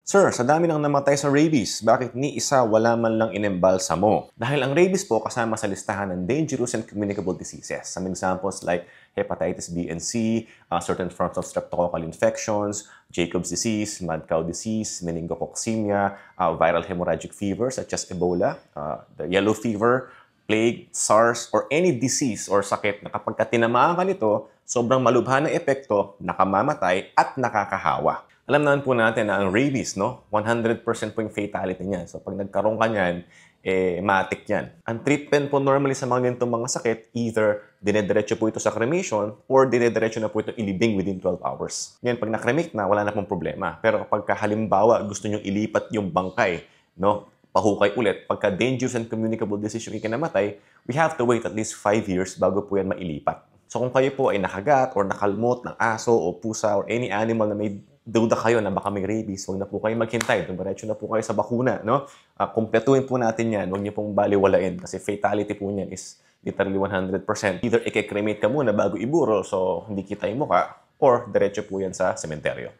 Sir, sa dami nang namatay sa rabies, bakit ni isa wala man lang inembalsa mo? Dahil ang rabies po kasama sa listahan ng dangerous and communicable diseases. Some examples like hepatitis B and C, certain forms of streptococcal infections, Jacob's disease, mad cow disease, meningococcemia, viral hemorrhagic fever such as Ebola, the yellow fever, plague, SARS, or any disease or sakit na kapag tinamaan ka nito, sobrang malubha na epekto, nakamamatay at nakakahawa. Alam naman po natin na ang rabies, no? 100% po yung fatality niyan. So pag nagkaroon ka niyan, matik yan. Ang treatment po normally sa mga ganitong mga sakit, either dinediretso po ito sa cremation or dinediretso na po ito ilibing within 12 hours. Ngayon, pag na-cremate na, wala na pong problema. Pero kapag halimbawa gusto nyo ilipat yung bangkay, no? Pahukay ulit, pagka dangerous and communicable disease yung ikinamatay, we have to wait at least 5 years bago po yan mailipat. So kung kayo po ay nakagat or nakalmot ng aso o pusa or any animal na may duda kayo na baka may rabies, huwag na po kayo maghintay. Dumiretso na po kayo sa bakuna, no? Kumpletuhin po natin yan. Huwag niyo pong baliwalain kasi fatality po niyan is literally 100%. Either i-cremate ka muna bago iburo so hindi kita yung mukha or diretso po yan sa sementeryo.